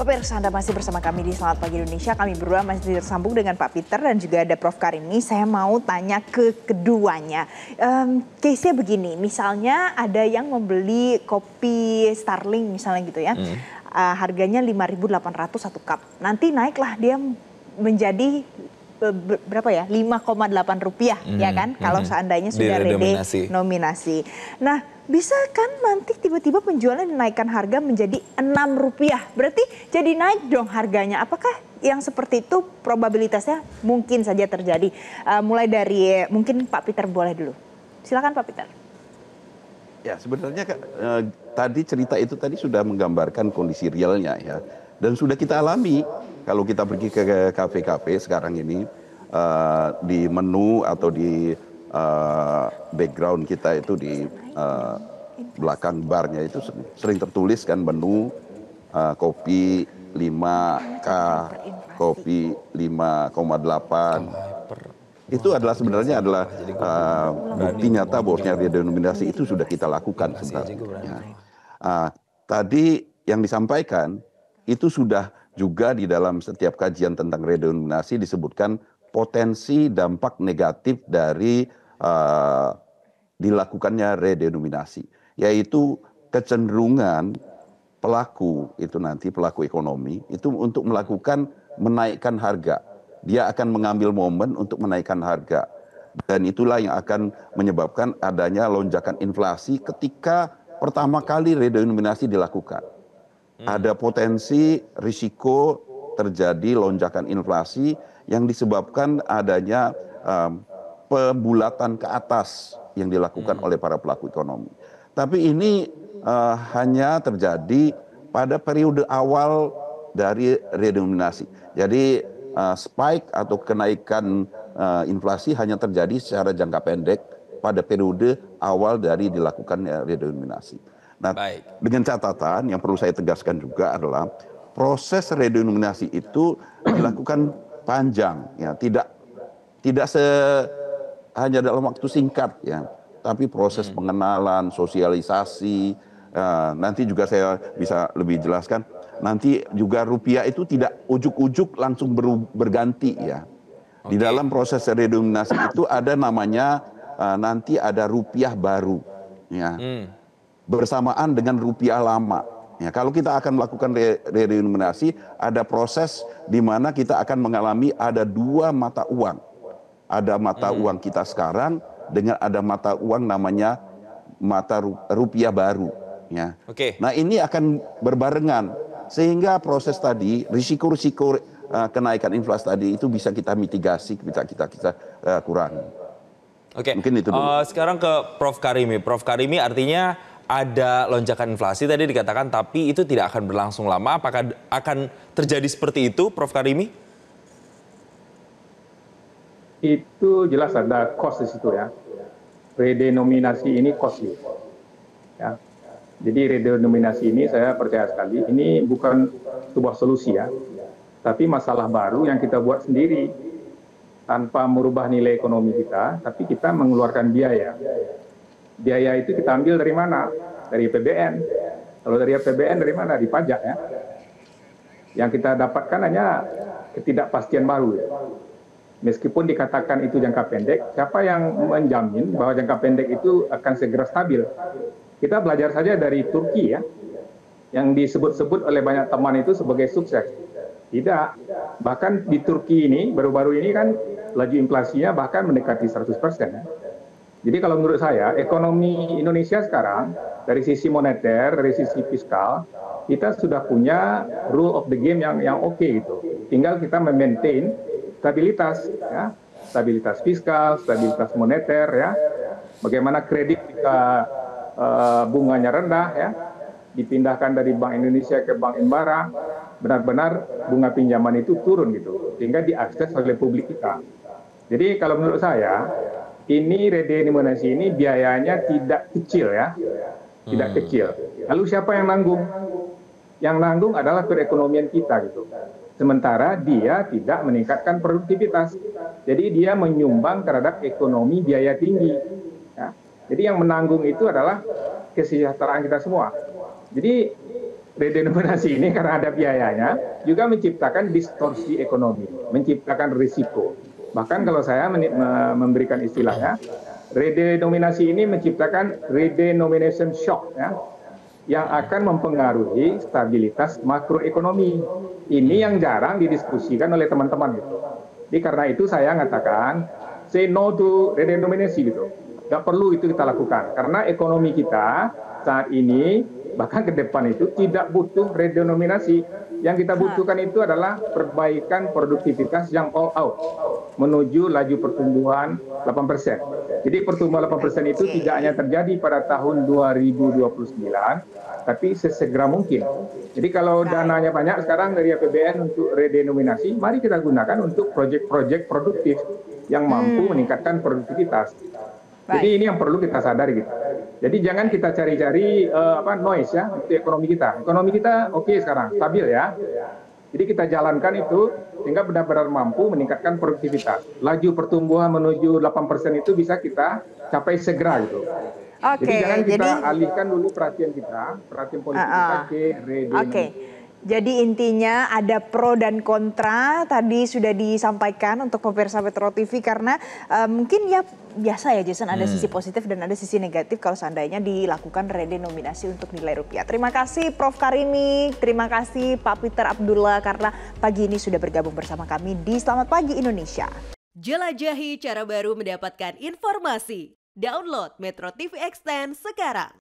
Pemirsa, Anda masih bersama kami di Selamat Pagi Indonesia. Kami berdua masih tersambung dengan Pak Peter dan juga ada Prof. Karimi. Saya mau tanya ke keduanya. Case-nya begini, misalnya ada yang membeli kopi Starling misalnya gitu ya. Harganya 5.800 satu cup. Nanti naiklah dia menjadi berapa ya? 5,8 rupiah ya kan? Kalau seandainya sudah redenominasi. Nah, bisa kan nanti tiba-tiba penjualnya dinaikkan harga menjadi 6 rupiah. Berarti jadi naik dong harganya. Apakah yang seperti itu probabilitasnya mungkin saja terjadi? Mulai dari mungkin Pak Peter boleh dulu. Silakan Pak Peter. Ya sebenarnya tadi cerita itu tadi sudah menggambarkan kondisi realnya ya. Dan sudah kita alami kalau kita pergi ke kafe-kafe sekarang ini di menu atau di background kita itu di belakang barnya itu sering tertulis kan menu kopi 5K, kopi 5,8. Itu adalah sebenarnya adalah bukti nyata bahwasanya redenominasi itu sudah kita lakukan sebenarnya. Tadi yang disampaikan itu sudah juga di dalam setiap kajian tentang redenominasi disebutkan potensi dampak negatif dari dilakukannya redenominasi, yaitu kecenderungan pelaku itu nanti pelaku ekonomi itu untuk melakukan menaikkan harga. Dia akan mengambil momen untuk menaikkan harga. Dan itulah yang akan menyebabkan adanya lonjakan inflasi ketika pertama kali redenominasi dilakukan. Ada potensi risiko terjadi lonjakan inflasi yang disebabkan adanya pembulatan ke atas yang dilakukan oleh para pelaku ekonomi. Tapi ini hanya terjadi pada periode awal dari redenominasi. Jadi spike atau kenaikan inflasi hanya terjadi secara jangka pendek pada periode awal dari dilakukannya redenominasi. Nah, dengan catatan yang perlu saya tegaskan juga adalah proses redenominasi itu dilakukan panjang, ya, tidak hanya dalam waktu singkat, ya, tapi proses pengenalan, sosialisasi. Nanti juga saya bisa lebih jelaskan. Nanti juga rupiah itu tidak ujuk-ujuk langsung berganti ya. Di dalam proses redenominasi itu ada namanya nanti ada rupiah baru ya. Bersamaan dengan rupiah lama. Ya, kalau kita akan melakukan redenominasi ada proses di mana kita akan mengalami ada dua mata uang. Ada mata uang kita sekarang dengan ada mata uang namanya mata rupiah baru ya. Nah, ini akan berbarengan. Sehingga proses tadi, risiko-risiko kenaikan inflasi tadi itu bisa kita mitigasi, bisa kita kurangi. Mungkin itu dulu. Sekarang ke Prof. Karimi. Prof. Karimi artinya ada lonjakan inflasi tadi dikatakan, tapi itu tidak akan berlangsung lama. Apakah akan terjadi seperti itu, Prof. Karimi? Itu jelas ada cost di situ ya. Redenominasi ini costly. Ya. Jadi redenominasi ini saya percaya sekali, ini bukan sebuah solusi ya, tapi masalah baru yang kita buat sendiri tanpa merubah nilai ekonomi kita, tapi kita mengeluarkan biaya. Biaya itu kita ambil dari mana? Dari APBN. Kalau dari APBN dari mana? Di pajak ya. Yang kita dapatkan hanya ketidakpastian baru ya. Meskipun dikatakan itu jangka pendek, siapa yang menjamin bahwa jangka pendek itu akan segera stabil? Kita belajar saja dari Turki ya, yang disebut-sebut oleh banyak teman itu sebagai sukses. Tidak, bahkan di Turki ini, baru-baru ini kan laju inflasinya bahkan mendekati 100%. Ya. Jadi kalau menurut saya, ekonomi Indonesia sekarang, dari sisi moneter, dari sisi fiskal, kita sudah punya rule of the game yang oke gitu. Tinggal kita memaintain stabilitas, ya. Stabilitas fiskal, stabilitas moneter, ya. Bagaimana kredit kita bunganya rendah ya, dipindahkan dari Bank Indonesia ke Bank Inbara, benar-benar bunga pinjaman itu turun gitu, sehingga diakses oleh publik kita. Jadi kalau menurut saya, ini redenominasi ini biayanya tidak kecil ya, tidak kecil. Lalu siapa yang nanggung? Yang nanggung adalah perekonomian kita gitu. Sementara dia tidak meningkatkan produktivitas, jadi dia menyumbang terhadap ekonomi biaya tinggi. Ya. Jadi yang menanggung itu adalah kesejahteraan kita semua. Jadi redenominasi ini karena ada biayanya juga menciptakan distorsi ekonomi, menciptakan risiko. Bahkan kalau saya memberikan istilahnya, redenominasi ini menciptakan redenomination shock ya, yang akan mempengaruhi stabilitas makroekonomi. Ini yang jarang didiskusikan oleh teman-teman gitu. Jadi karena itu saya mengatakan say no to redenominasi gitu. Nggak perlu itu kita lakukan karena ekonomi kita saat ini bahkan ke depan itu tidak butuh redenominasi. Yang kita butuhkan itu adalah perbaikan produktivitas yang all out menuju laju pertumbuhan 8%. Jadi pertumbuhan 8% itu tidak hanya terjadi pada tahun 2029, tapi sesegera mungkin. Jadi kalau dananya banyak sekarang dari APBN untuk redenominasi, mari kita gunakan untuk proyek-proyek produktif yang mampu meningkatkan produktivitas. Jadi ini yang perlu kita sadari gitu. Jadi jangan kita cari-cari noise ya untuk ekonomi kita. Ekonomi kita oke sekarang, stabil ya. Jadi kita jalankan itu sehingga benar-benar mampu meningkatkan produktivitas. Laju pertumbuhan menuju 8% itu bisa kita capai segera gitu. Jadi jangan kita alihkan dulu perhatian politik kita ke redenominasi. Jadi intinya ada pro dan kontra tadi sudah disampaikan untuk pemirsa Metro TV karena mungkin ya biasa ya Jason, ada sisi positif dan ada sisi negatif kalau seandainya dilakukan redenominasi untuk nilai rupiah. Terima kasih Prof. Karimi, terima kasih Pak Peter Abdullah karena pagi ini sudah bergabung bersama kami di Selamat Pagi Indonesia. Jelajahi cara baru mendapatkan informasi. Download Metro TV Extend sekarang.